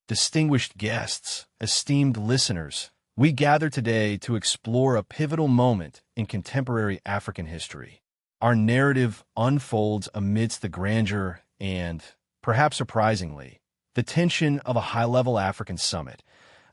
distinguished guests, esteemed listeners, we gather today to explore a pivotal moment in contemporary African history. Our narrative unfolds amidst the grandeur and, perhaps surprisingly, the tension of a high-level African summit,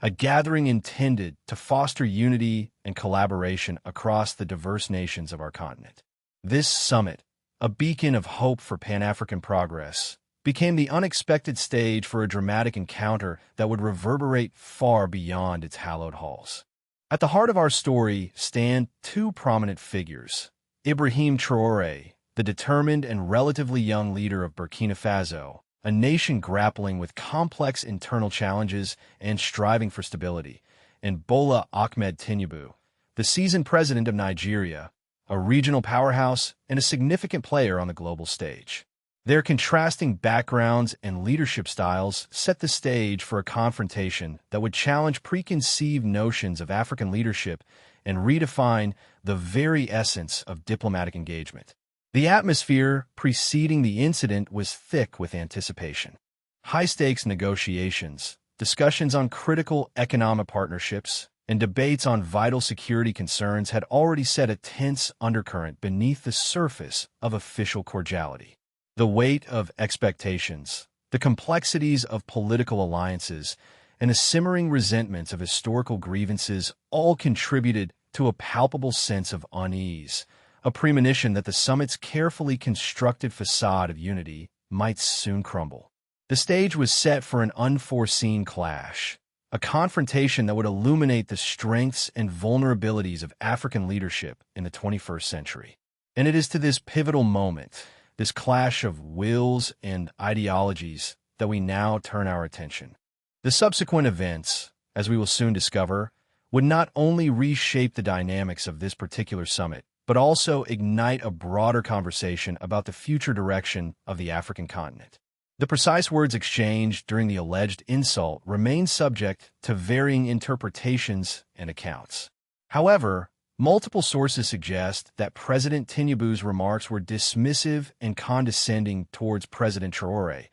a gathering intended to foster unity and collaboration across the diverse nations of our continent. This summit, a beacon of hope for Pan-African progress, became the unexpected stage for a dramatic encounter that would reverberate far beyond its hallowed halls. At the heart of our story stand two prominent figures: Ibrahim Traoré, the determined and relatively young leader of Burkina Faso, a nation grappling with complex internal challenges and striving for stability, and Bola Ahmed Tinubu, the seasoned president of Nigeria, a regional powerhouse and a significant player on the global stage. Their contrasting backgrounds and leadership styles set the stage for a confrontation that would challenge preconceived notions of African leadership and redefine the very essence of diplomatic engagement. The atmosphere preceding the incident was thick with anticipation. High-stakes negotiations, discussions on critical economic partnerships, and debates on vital security concerns had already set a tense undercurrent beneath the surface of official cordiality. The weight of expectations, the complexities of political alliances, and the simmering resentments of historical grievances all contributed to a palpable sense of unease, a premonition that the summit's carefully constructed facade of unity might soon crumble. The stage was set for an unforeseen clash, a confrontation that would illuminate the strengths and vulnerabilities of African leadership in the 21st century. And it is to this pivotal moment, this clash of wills and ideologies, that we now turn our attention. The subsequent events, as we will soon discover, would not only reshape the dynamics of this particular summit, but also ignite a broader conversation about the future direction of the African continent. The precise words exchanged during the alleged insult remain subject to varying interpretations and accounts. However, multiple sources suggest that President Tinubu's remarks were dismissive and condescending towards President Traoré,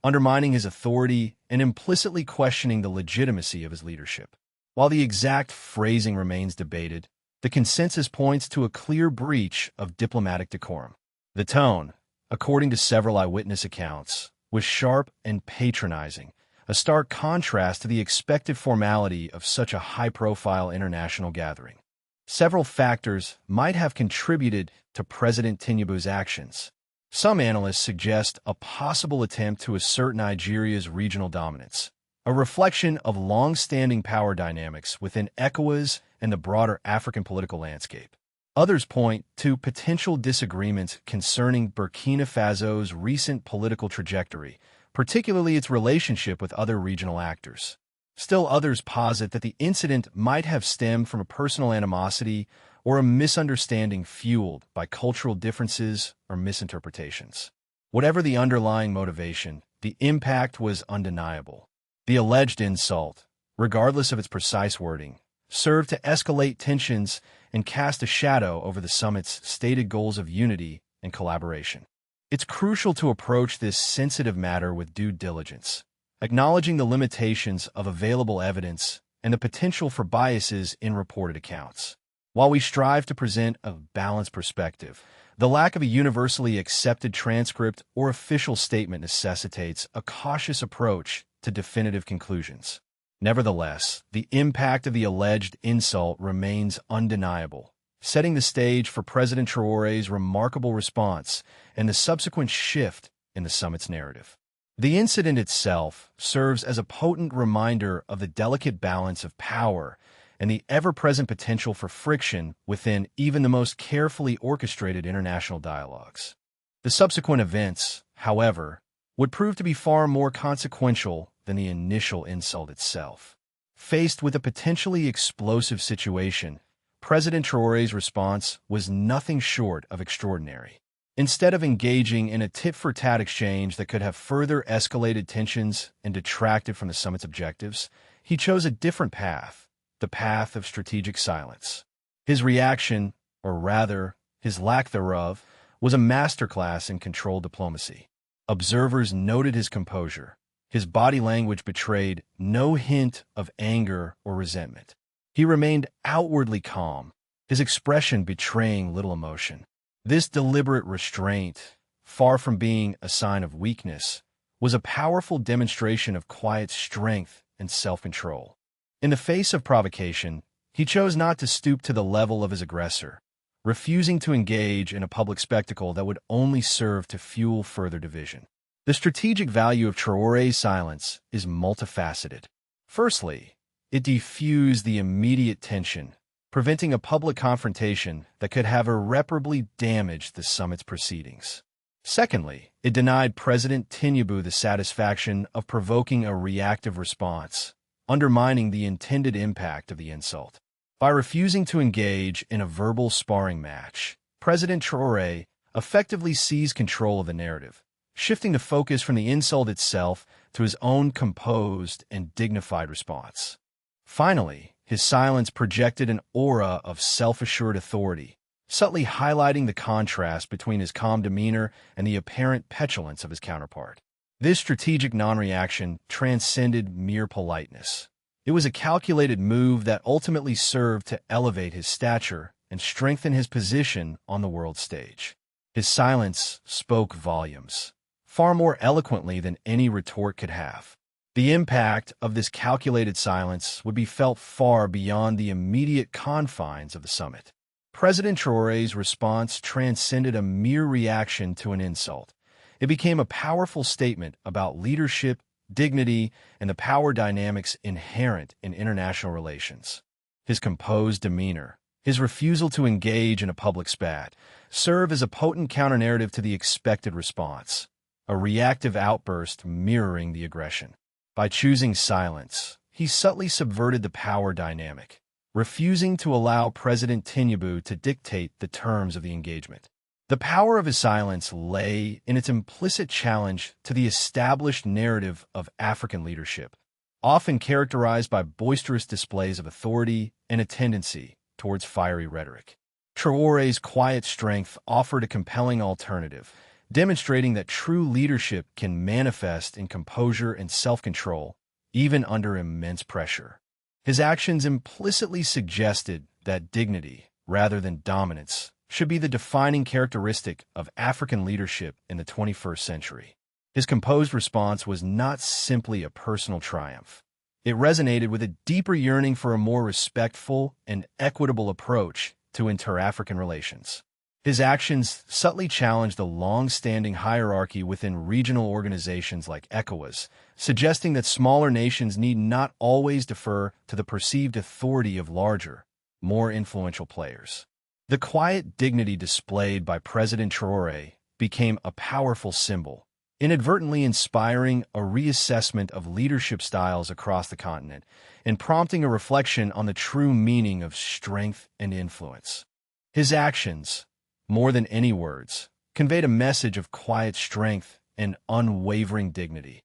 undermining his authority and implicitly questioning the legitimacy of his leadership. While the exact phrasing remains debated, the consensus points to a clear breach of diplomatic decorum. The tone, according to several eyewitness accounts, was sharp and patronizing, a stark contrast to the expected formality of such a high-profile international gathering. Several factors might have contributed to President Tinubu's actions. Some analysts suggest a possible attempt to assert Nigeria's regional dominance, a reflection of long-standing power dynamics within ECOWAS and the broader African political landscape. Others point to potential disagreements concerning Burkina Faso's recent political trajectory, particularly its relationship with other regional actors. Still others posit that the incident might have stemmed from a personal animosity or a misunderstanding fueled by cultural differences or misinterpretations. Whatever the underlying motivation, the impact was undeniable. The alleged insult, regardless of its precise wording, served to escalate tensions and cast a shadow over the summit's stated goals of unity and collaboration. It's crucial to approach this sensitive matter with due diligence, acknowledging the limitations of available evidence and the potential for biases in reported accounts. While we strive to present a balanced perspective, the lack of a universally accepted transcript or official statement necessitates a cautious approach to definitive conclusions. Nevertheless, the impact of the alleged insult remains undeniable, setting the stage for President Traoré's remarkable response and the subsequent shift in the summit's narrative. The incident itself serves as a potent reminder of the delicate balance of power and the ever-present potential for friction within even the most carefully orchestrated international dialogues. The subsequent events, however, would prove to be far more consequential than the initial insult itself. Faced with a potentially explosive situation, President Traoré's response was nothing short of extraordinary. Instead of engaging in a tit-for-tat exchange that could have further escalated tensions and detracted from the summit's objectives, he chose a different path, the path of strategic silence. His reaction, or rather, his lack thereof, was a masterclass in controlled diplomacy. Observers noted his composure, His body language betrayed no hint of anger or resentment. He remained outwardly calm, his expression betraying little emotion. This deliberate restraint, far from being a sign of weakness, was a powerful demonstration of quiet strength and self-control. In the face of provocation, he chose not to stoop to the level of his aggressor, refusing to engage in a public spectacle that would only serve to fuel further division. The strategic value of Traoré's silence is multifaceted. Firstly, it diffused the immediate tension, preventing a public confrontation that could have irreparably damaged the summit's proceedings. Secondly, it denied President Tinubu the satisfaction of provoking a reactive response, undermining the intended impact of the insult. By refusing to engage in a verbal sparring match, President Traoré effectively seized control of the narrative, shifting the focus from the insult itself to his own composed and dignified response. Finally, his silence projected an aura of self-assured authority, subtly highlighting the contrast between his calm demeanor and the apparent petulance of his counterpart. This strategic non-reaction transcended mere politeness. It was a calculated move that ultimately served to elevate his stature and strengthen his position on the world stage. His silence spoke volumes, far more eloquently than any retort could have. The impact of this calculated silence would be felt far beyond the immediate confines of the summit. President Traoré's response transcended a mere reaction to an insult. It became a powerful statement about leadership, dignity, and the power dynamics inherent in international relations. His composed demeanor, his refusal to engage in a public spat, served as a potent counter-narrative to the expected response, a reactive outburst mirroring the aggression. By choosing silence, he subtly subverted the power dynamic, refusing to allow President Tinubu to dictate the terms of the engagement. The power of his silence lay in its implicit challenge to the established narrative of African leadership, often characterized by boisterous displays of authority and a tendency towards fiery rhetoric. Traoré's quiet strength offered a compelling alternative, demonstrating that true leadership can manifest in composure and self-control, even under immense pressure. His actions implicitly suggested that dignity, rather than dominance, should be the defining characteristic of African leadership in the 21st century. His composed response was not simply a personal triumph. It resonated with a deeper yearning for a more respectful and equitable approach to inter-African relations. His actions subtly challenged the long-standing hierarchy within regional organizations like ECOWAS, suggesting that smaller nations need not always defer to the perceived authority of larger, more influential players. The quiet dignity displayed by President Traoré became a powerful symbol, inadvertently inspiring a reassessment of leadership styles across the continent and prompting a reflection on the true meaning of strength and influence. His actions, more than any words, conveyed a message of quiet strength and unwavering dignity,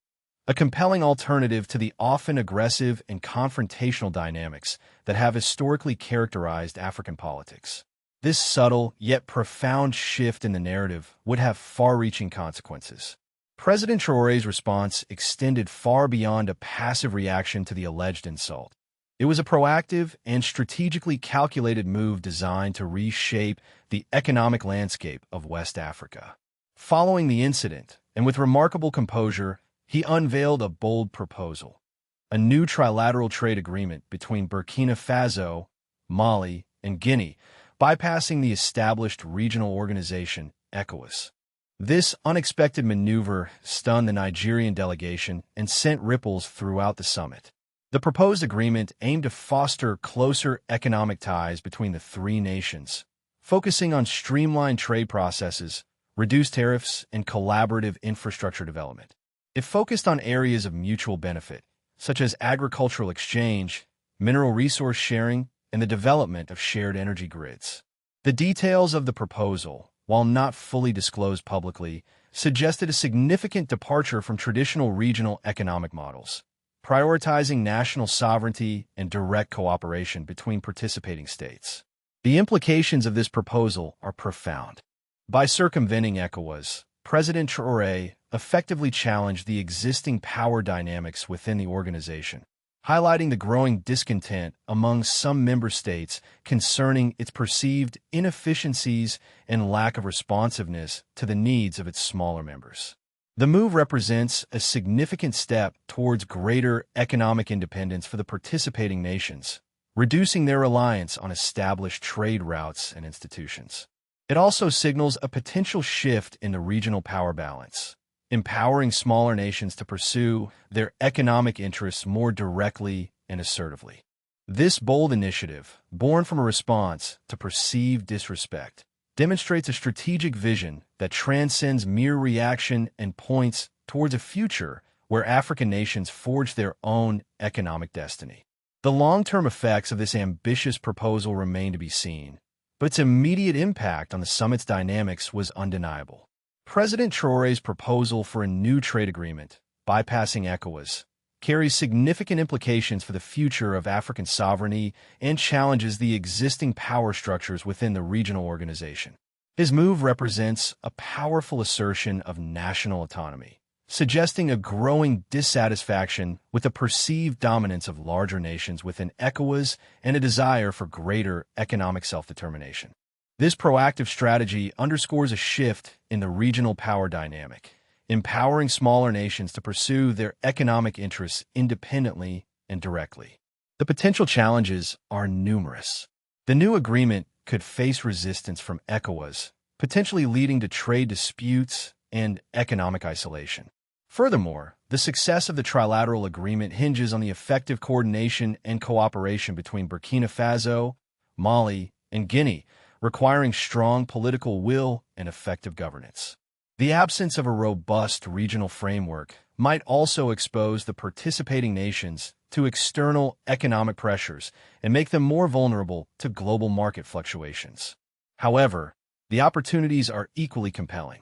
a compelling alternative to the often aggressive and confrontational dynamics that have historically characterized African politics. This subtle yet profound shift in the narrative would have far-reaching consequences. President Traoré's response extended far beyond a passive reaction to the alleged insult. It was a proactive and strategically calculated move designed to reshape the economic landscape of West Africa. Following the incident, and with remarkable composure, he unveiled a bold proposal: a new trilateral trade agreement between Burkina Faso, Mali, and Guinea, bypassing the established regional organization, ECOWAS. This unexpected maneuver stunned the Nigerian delegation and sent ripples throughout the summit. The proposed agreement aimed to foster closer economic ties between the three nations, focusing on streamlined trade processes, reduced tariffs, and collaborative infrastructure development. It focused on areas of mutual benefit, such as agricultural exchange, mineral resource sharing, and the development of shared energy grids. The details of the proposal, while not fully disclosed publicly, suggested a significant departure from traditional regional economic models, prioritizing national sovereignty and direct cooperation between participating states. The implications of this proposal are profound. By circumventing ECOWAS, President Traoré effectively challenged the existing power dynamics within the organization, highlighting the growing discontent among some member states concerning its perceived inefficiencies and lack of responsiveness to the needs of its smaller members. The move represents a significant step towards greater economic independence for the participating nations, reducing their reliance on established trade routes and institutions. It also signals a potential shift in the regional power balance, empowering smaller nations to pursue their economic interests more directly and assertively. This bold initiative, born from a response to perceived disrespect, demonstrates a strategic vision that transcends mere reaction and points towards a future where African nations forge their own economic destiny. The long-term effects of this ambitious proposal remain to be seen, but its immediate impact on the summit's dynamics was undeniable. President Traoré's proposal for a new trade agreement, bypassing ECOWAS, carries significant implications for the future of African sovereignty and challenges the existing power structures within the regional organization. His move represents a powerful assertion of national autonomy, suggesting a growing dissatisfaction with the perceived dominance of larger nations within ECOWAS and a desire for greater economic self-determination. This proactive strategy underscores a shift in the regional power dynamic, empowering smaller nations to pursue their economic interests independently and directly. The potential challenges are numerous. The new agreement could face resistance from ECOWAS, potentially leading to trade disputes and economic isolation. Furthermore, the success of the trilateral agreement hinges on the effective coordination and cooperation between Burkina Faso, Mali, and Guinea, requiring strong political will and effective governance. The absence of a robust regional framework might also expose the participating nations to external economic pressures and make them more vulnerable to global market fluctuations. However, the opportunities are equally compelling.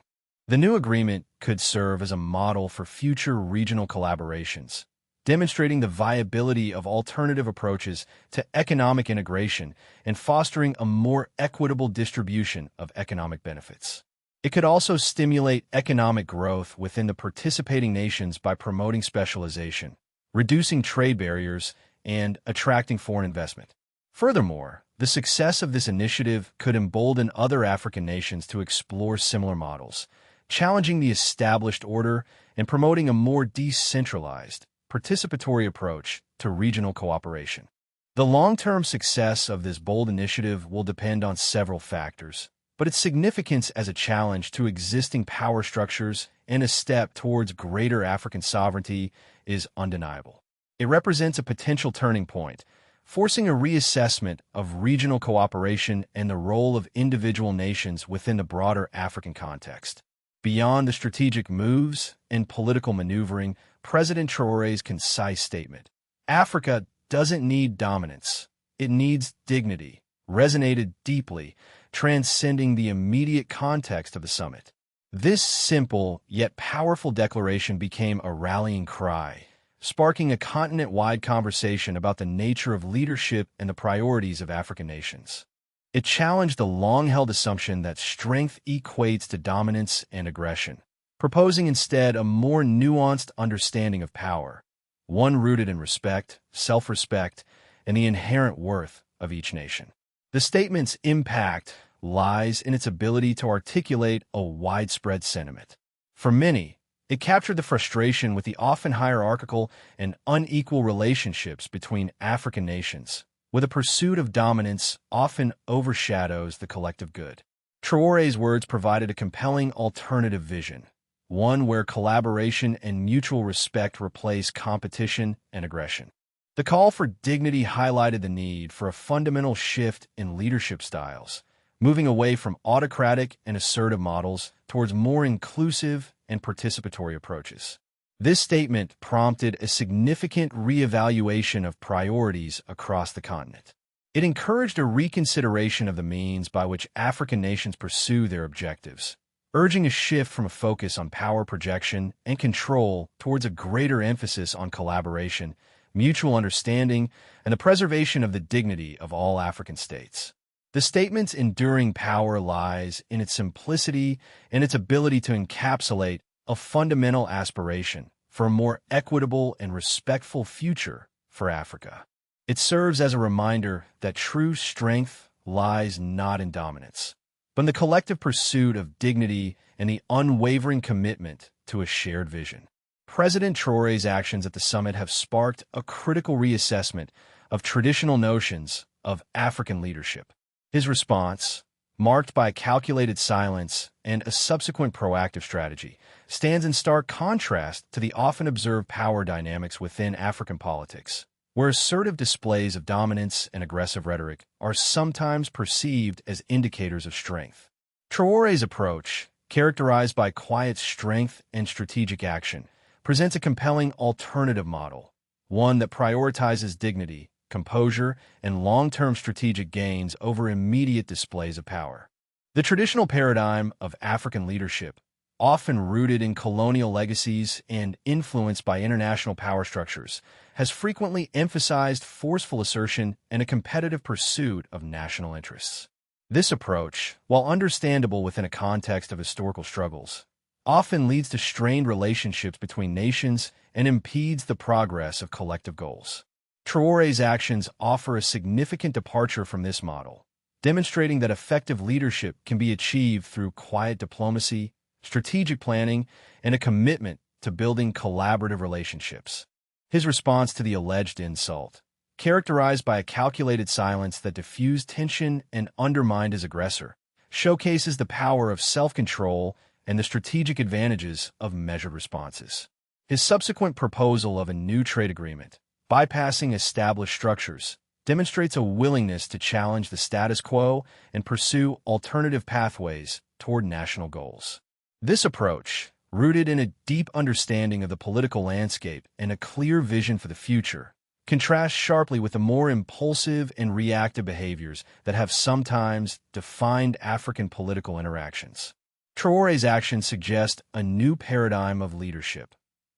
The new agreement could serve as a model for future regional collaborations, demonstrating the viability of alternative approaches to economic integration and fostering a more equitable distribution of economic benefits. It could also stimulate economic growth within the participating nations by promoting specialization, reducing trade barriers, and attracting foreign investment. Furthermore, the success of this initiative could embolden other African nations to explore similar models, challenging the established order and promoting a more decentralized, participatory approach to regional cooperation. The long-term success of this bold initiative will depend on several factors, but its significance as a challenge to existing power structures and a step towards greater African sovereignty is undeniable. It represents a potential turning point, forcing a reassessment of regional cooperation and the role of individual nations within the broader African context. Beyond the strategic moves and political maneuvering, President Traoré's concise statement, "Africa doesn't need dominance, it needs dignity," resonated deeply, transcending the immediate context of the summit. This simple yet powerful declaration became a rallying cry, sparking a continent-wide conversation about the nature of leadership and the priorities of African nations. It challenged the long-held assumption that strength equates to dominance and aggression, proposing instead a more nuanced understanding of power, one rooted in respect, self-respect, and the inherent worth of each nation. The statement's impact lies in its ability to articulate a widespread sentiment. For many, it captured the frustration with the often hierarchical and unequal relationships between African nations, where the pursuit of dominance often overshadows the collective good. Traoré's words provided a compelling alternative vision, one where collaboration and mutual respect replace competition and aggression. The call for dignity highlighted the need for a fundamental shift in leadership styles, moving away from autocratic and assertive models towards more inclusive and participatory approaches. This statement prompted a significant reevaluation of priorities across the continent. It encouraged a reconsideration of the means by which African nations pursue their objectives, urging a shift from a focus on power projection and control towards a greater emphasis on collaboration, mutual understanding, and the preservation of the dignity of all African states. The statement's enduring power lies in its simplicity and its ability to encapsulate a fundamental aspiration for a more equitable and respectful future for Africa. It serves as a reminder that true strength lies not in dominance, but in the collective pursuit of dignity and the unwavering commitment to a shared vision. President Traoré's actions at the summit have sparked a critical reassessment of traditional notions of African leadership. His response, marked by calculated silence and a subsequent proactive strategy, stands in stark contrast to the often observed power dynamics within African politics, where assertive displays of dominance and aggressive rhetoric are sometimes perceived as indicators of strength. Traoré's approach, characterized by quiet strength and strategic action, presents a compelling alternative model, one that prioritizes dignity, composure, and long-term strategic gains over immediate displays of power. The traditional paradigm of African leadership, often rooted in colonial legacies and influenced by international power structures, has frequently emphasized forceful assertion and a competitive pursuit of national interests. This approach, while understandable within a context of historical struggles, often leads to strained relationships between nations and impedes the progress of collective goals. Traoré's actions offer a significant departure from this model, demonstrating that effective leadership can be achieved through quiet diplomacy, strategic planning, and a commitment to building collaborative relationships. His response to the alleged insult, characterized by a calculated silence that diffused tension and undermined his aggressor, showcases the power of self-control and the strategic advantages of measured responses. His subsequent proposal of a new trade agreement, bypassing established structures, demonstrates a willingness to challenge the status quo and pursue alternative pathways toward national goals. This approach, rooted in a deep understanding of the political landscape and a clear vision for the future, contrasts sharply with the more impulsive and reactive behaviors that have sometimes defined African political interactions. Traoré's actions suggest a new paradigm of leadership,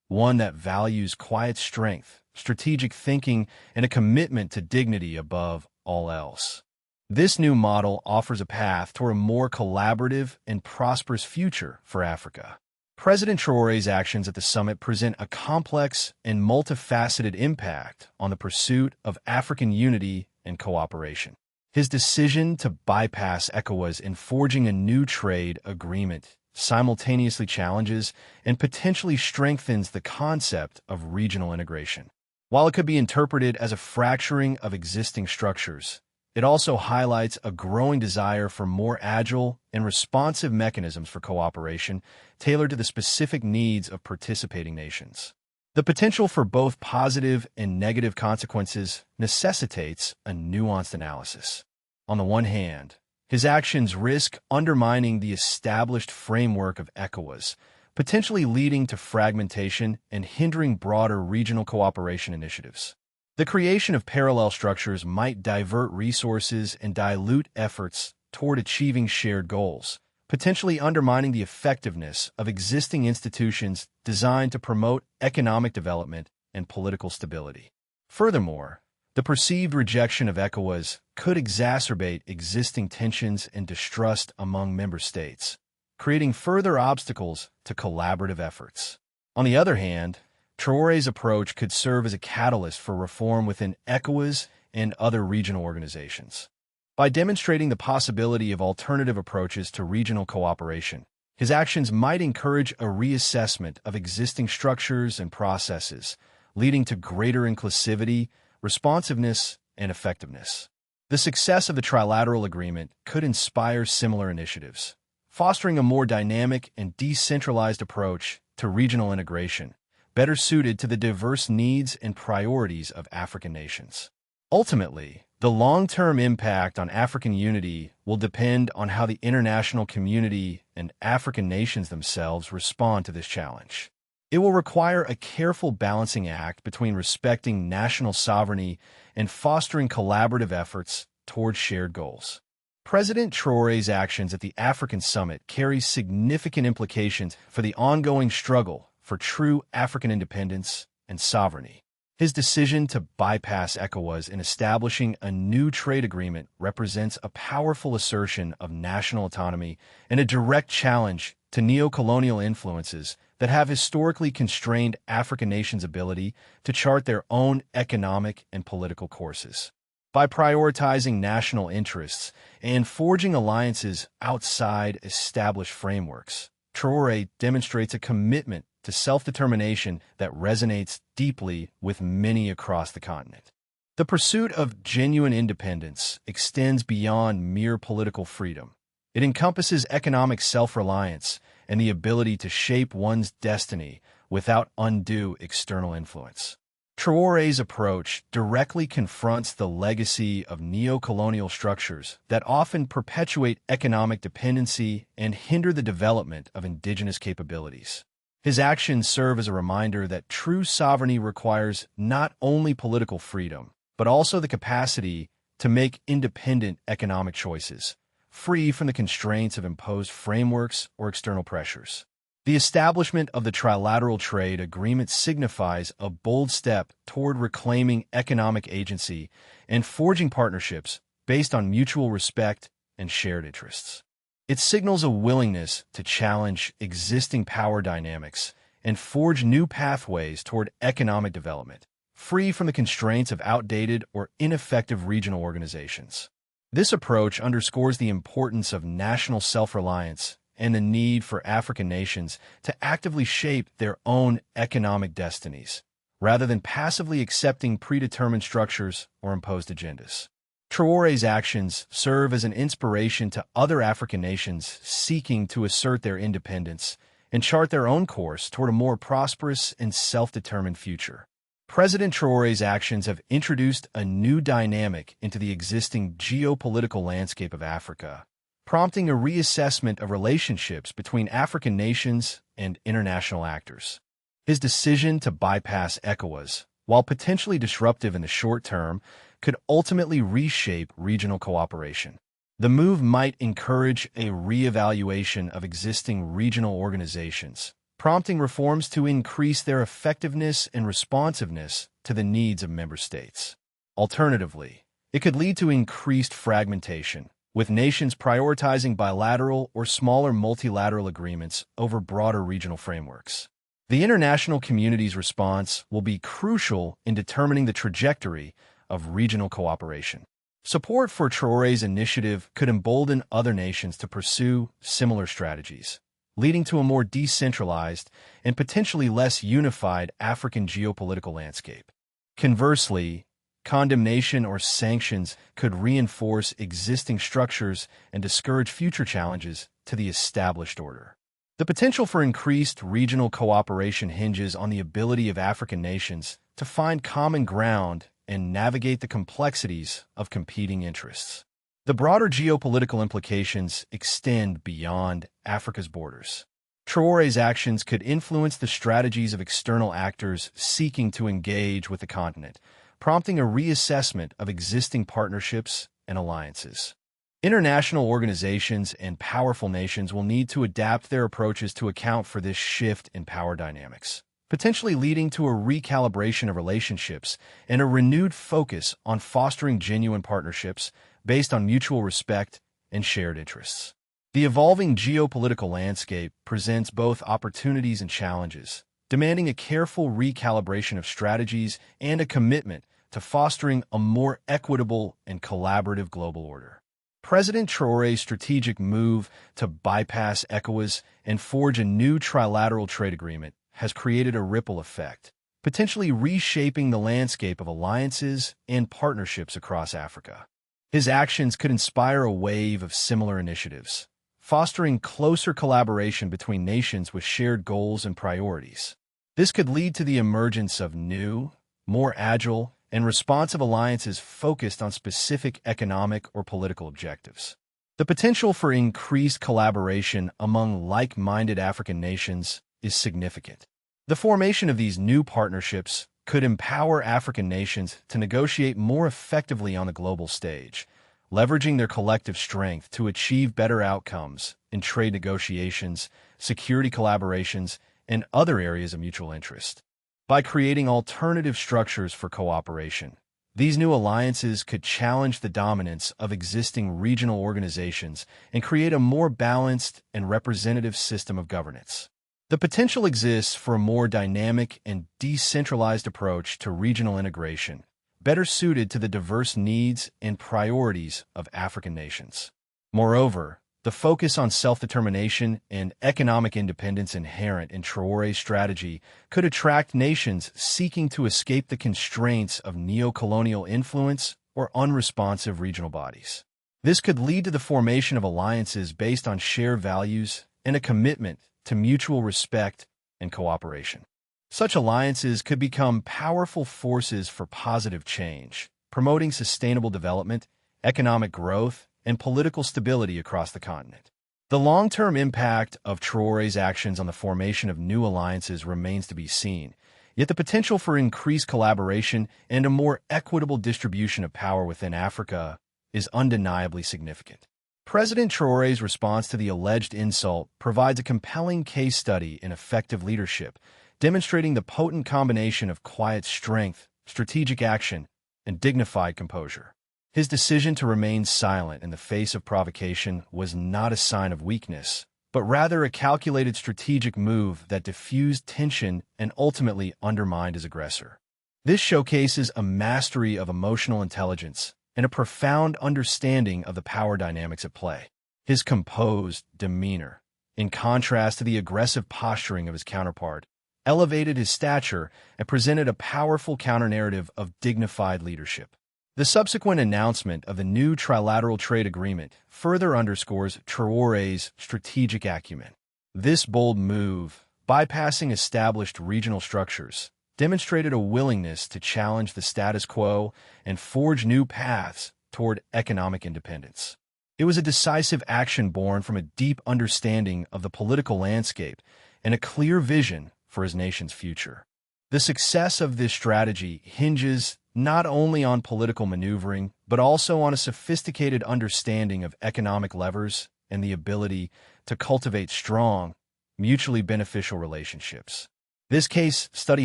one that values quiet strength, strategic thinking, and a commitment to dignity above all else. This new model offers a path toward a more collaborative and prosperous future for Africa. President Traoré's actions at the summit present a complex and multifaceted impact on the pursuit of African unity and cooperation. His decision to bypass ECOWAS in forging a new trade agreement simultaneously challenges and potentially strengthens the concept of regional integration. While it could be interpreted as a fracturing of existing structures, it also highlights a growing desire for more agile and responsive mechanisms for cooperation tailored to the specific needs of participating nations. The potential for both positive and negative consequences necessitates a nuanced analysis. On the one hand, his actions risk undermining the established framework of ECOWAS, potentially leading to fragmentation and hindering broader regional cooperation initiatives. The creation of parallel structures might divert resources and dilute efforts toward achieving shared goals, potentially undermining the effectiveness of existing institutions designed to promote economic development and political stability. Furthermore, the perceived rejection of ECOWAS could exacerbate existing tensions and distrust among member states, creating further obstacles to collaborative efforts. On the other hand, Traoré's approach could serve as a catalyst for reform within ECOWAS and other regional organizations. By demonstrating the possibility of alternative approaches to regional cooperation, his actions might encourage a reassessment of existing structures and processes, leading to greater inclusivity, responsiveness, and effectiveness. The success of the trilateral agreement could inspire similar initiatives, fostering a more dynamic and decentralized approach to regional integration, better suited to the diverse needs and priorities of African nations. Ultimately, the long-term impact on African unity will depend on how the international community and African nations themselves respond to this challenge. It will require a careful balancing act between respecting national sovereignty and fostering collaborative efforts towards shared goals. President Traoré's actions at the African Summit carry significant implications for the ongoing struggle for true African independence and sovereignty. His decision to bypass ECOWAS in establishing a new trade agreement represents a powerful assertion of national autonomy and a direct challenge to neocolonial influences that have historically constrained African nations' ability to chart their own economic and political courses. By prioritizing national interests and forging alliances outside established frameworks, Traoré demonstrates a commitment to self-determination that resonates deeply with many across the continent. The pursuit of genuine independence extends beyond mere political freedom. It encompasses economic self-reliance and the ability to shape one's destiny without undue external influence. Traoré's approach directly confronts the legacy of neocolonial structures that often perpetuate economic dependency and hinder the development of indigenous capabilities. His actions serve as a reminder that true sovereignty requires not only political freedom, but also the capacity to make independent economic choices, free from the constraints of imposed frameworks or external pressures. The establishment of the Trilateral Trade Agreement signifies a bold step toward reclaiming economic agency and forging partnerships based on mutual respect and shared interests. It signals a willingness to challenge existing power dynamics and forge new pathways toward economic development, free from the constraints of outdated or ineffective regional organizations. This approach underscores the importance of national self-reliance and the need for African nations to actively shape their own economic destinies, rather than passively accepting predetermined structures or imposed agendas. Traoré's actions serve as an inspiration to other African nations seeking to assert their independence and chart their own course toward a more prosperous and self-determined future. President Traoré's actions have introduced a new dynamic into the existing geopolitical landscape of Africa, prompting a reassessment of relationships between African nations and international actors. His decision to bypass ECOWAS, while potentially disruptive in the short term, could ultimately reshape regional cooperation. The move might encourage a reevaluation of existing regional organizations, prompting reforms to increase their effectiveness and responsiveness to the needs of member states. Alternatively, it could lead to increased fragmentation, with nations prioritizing bilateral or smaller multilateral agreements over broader regional frameworks. The international community's response will be crucial in determining the trajectory of regional cooperation. Support for Traoré's initiative could embolden other nations to pursue similar strategies, leading to a more decentralized and potentially less unified African geopolitical landscape. Conversely, condemnation or sanctions could reinforce existing structures and discourage future challenges to the established order. The potential for increased regional cooperation hinges on the ability of African nations to find common ground and navigate the complexities of competing interests. The broader geopolitical implications extend beyond Africa's borders. Traoré's actions could influence the strategies of external actors seeking to engage with the continent, prompting a reassessment of existing partnerships and alliances. International organizations and powerful nations will need to adapt their approaches to account for this shift in power dynamics, potentially leading to a recalibration of relationships and a renewed focus on fostering genuine partnerships based on mutual respect and shared interests. The evolving geopolitical landscape presents both opportunities and challenges, demanding a careful recalibration of strategies and a commitment to fostering a more equitable and collaborative global order. President Traoré's strategic move to bypass ECOWAS and forge a new trilateral trade agreement has created a ripple effect, potentially reshaping the landscape of alliances and partnerships across Africa. His actions could inspire a wave of similar initiatives, fostering closer collaboration between nations with shared goals and priorities. This could lead to the emergence of new, more agile, and responsive alliances focused on specific economic or political objectives. The potential for increased collaboration among like-minded African nations is significant. The formation of these new partnerships could empower African nations to negotiate more effectively on the global stage, leveraging their collective strength to achieve better outcomes in trade negotiations, security collaborations, and other areas of mutual interest. By creating alternative structures for cooperation, These new alliances could challenge the dominance of existing regional organizations and create a more balanced and representative system of governance. The potential exists for a more dynamic and decentralized approach to regional integration, better suited to the diverse needs and priorities of African nations. Moreover, the focus on self-determination and economic independence inherent in Traoré's strategy could attract nations seeking to escape the constraints of neo-colonial influence or unresponsive regional bodies. This could lead to the formation of alliances based on shared values and a commitment to mutual respect and cooperation. Such alliances could become powerful forces for positive change, promoting sustainable development, economic growth, and political stability across the continent. The long-term impact of Traoré's actions on the formation of new alliances remains to be seen, yet the potential for increased collaboration and a more equitable distribution of power within Africa is undeniably significant. President Traoré's response to the alleged insult provides a compelling case study in effective leadership, demonstrating the potent combination of quiet strength, strategic action, and dignified composure. His decision to remain silent in the face of provocation was not a sign of weakness, but rather a calculated strategic move that diffused tension and ultimately undermined his aggressor. This showcases a mastery of emotional intelligence and a profound understanding of the power dynamics at play. His composed demeanor, in contrast to the aggressive posturing of his counterpart, elevated his stature and presented a powerful counter-narrative of dignified leadership. The subsequent announcement of the new trilateral trade agreement further underscores Traoré's strategic acumen. This bold move, bypassing established regional structures, demonstrated a willingness to challenge the status quo and forge new paths toward economic independence. It was a decisive action born from a deep understanding of the political landscape and a clear vision for his nation's future. The success of this strategy hinges not only on political maneuvering, but also on a sophisticated understanding of economic levers and the ability to cultivate strong, mutually beneficial relationships. This case study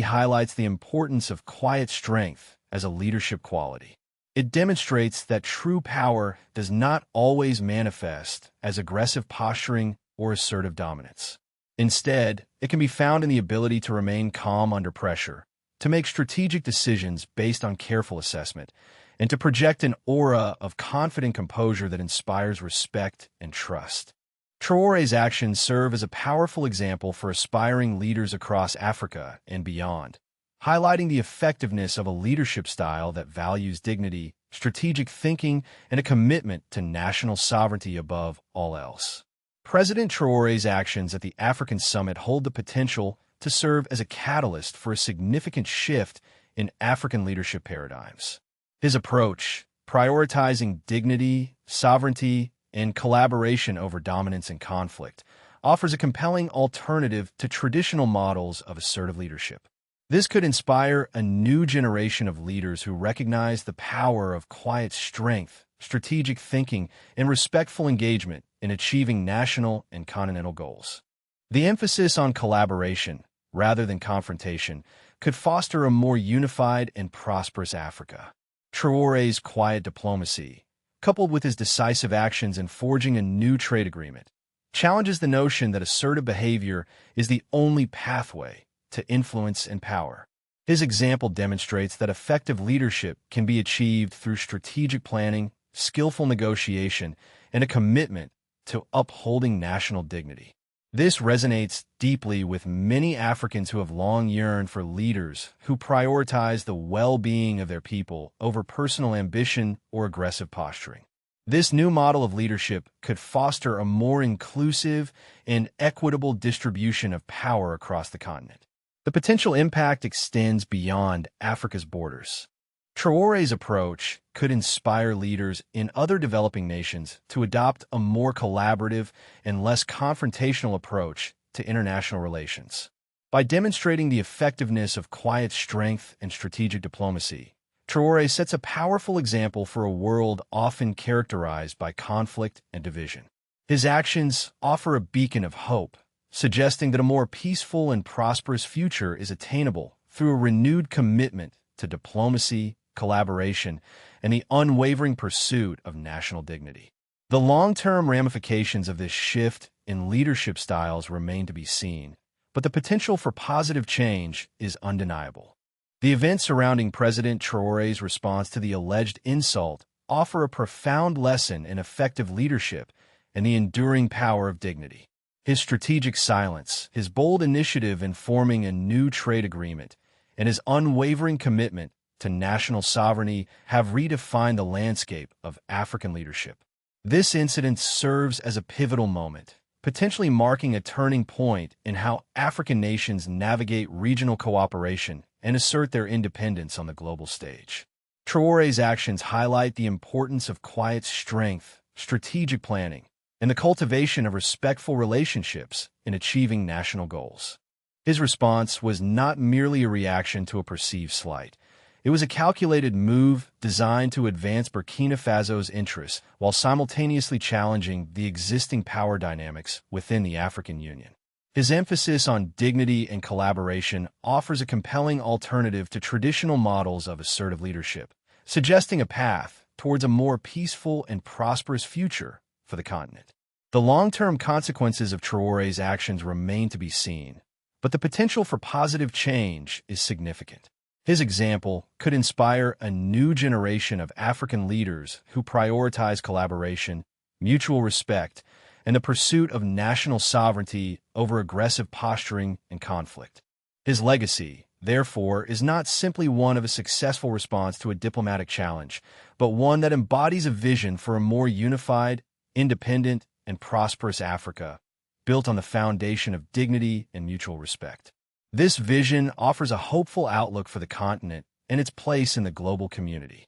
highlights the importance of quiet strength as a leadership quality. It demonstrates that true power does not always manifest as aggressive posturing or assertive dominance. Instead, it can be found in the ability to remain calm under pressure, to make strategic decisions based on careful assessment, and to project an aura of confident composure that inspires respect and trust. Traoré's actions serve as a powerful example for aspiring leaders across Africa and beyond, highlighting the effectiveness of a leadership style that values dignity, strategic thinking, and a commitment to national sovereignty above all else. President Traoré's actions at the African Summit hold the potential to serve as a catalyst for a significant shift in African leadership paradigms. His approach, prioritizing dignity, sovereignty, and collaboration over dominance and conflict, offers a compelling alternative to traditional models of assertive leadership. This could inspire a new generation of leaders who recognize the power of quiet strength, strategic thinking, and respectful engagement in achieving national and continental goals. The emphasis on collaboration, rather than confrontation, could foster a more unified and prosperous Africa. Traoré's quiet diplomacy, coupled with his decisive actions in forging a new trade agreement, challenges the notion that assertive behavior is the only pathway to influence and power. His example demonstrates that effective leadership can be achieved through strategic planning, skillful negotiation, and a commitment to upholding national dignity. This resonates deeply with many Africans who have long yearned for leaders who prioritize the well-being of their people over personal ambition or aggressive posturing. This new model of leadership could foster a more inclusive and equitable distribution of power across the continent. The potential impact extends beyond Africa's borders. Traoré's approach could inspire leaders in other developing nations to adopt a more collaborative and less confrontational approach to international relations. By demonstrating the effectiveness of quiet strength and strategic diplomacy, Traoré sets a powerful example for a world often characterized by conflict and division. His actions offer a beacon of hope, suggesting that a more peaceful and prosperous future is attainable through a renewed commitment to diplomacy, collaboration, and the unwavering pursuit of national dignity. The long-term ramifications of this shift in leadership styles remain to be seen, but the potential for positive change is undeniable. The events surrounding President Traoré's response to the alleged insult offer a profound lesson in effective leadership and the enduring power of dignity. His strategic silence, his bold initiative in forming a new trade agreement, and his unwavering commitment to national sovereignty have redefined the landscape of African leadership. This incident serves as a pivotal moment, potentially marking a turning point in how African nations navigate regional cooperation and assert their independence on the global stage. Traoré's actions highlight the importance of quiet strength, strategic planning, and the cultivation of respectful relationships in achieving national goals. His response was not merely a reaction to a perceived slight. It was a calculated move designed to advance Burkina Faso's interests while simultaneously challenging the existing power dynamics within the African Union. His emphasis on dignity and collaboration offers a compelling alternative to traditional models of assertive leadership, suggesting a path towards a more peaceful and prosperous future for the continent. The long-term consequences of Traoré's actions remain to be seen, but the potential for positive change is significant. His example could inspire a new generation of African leaders who prioritize collaboration, mutual respect, and the pursuit of national sovereignty over aggressive posturing and conflict. His legacy, therefore, is not simply one of a successful response to a diplomatic challenge, but one that embodies a vision for a more unified, independent, and prosperous Africa, built on the foundation of dignity and mutual respect. This vision offers a hopeful outlook for the continent and its place in the global community.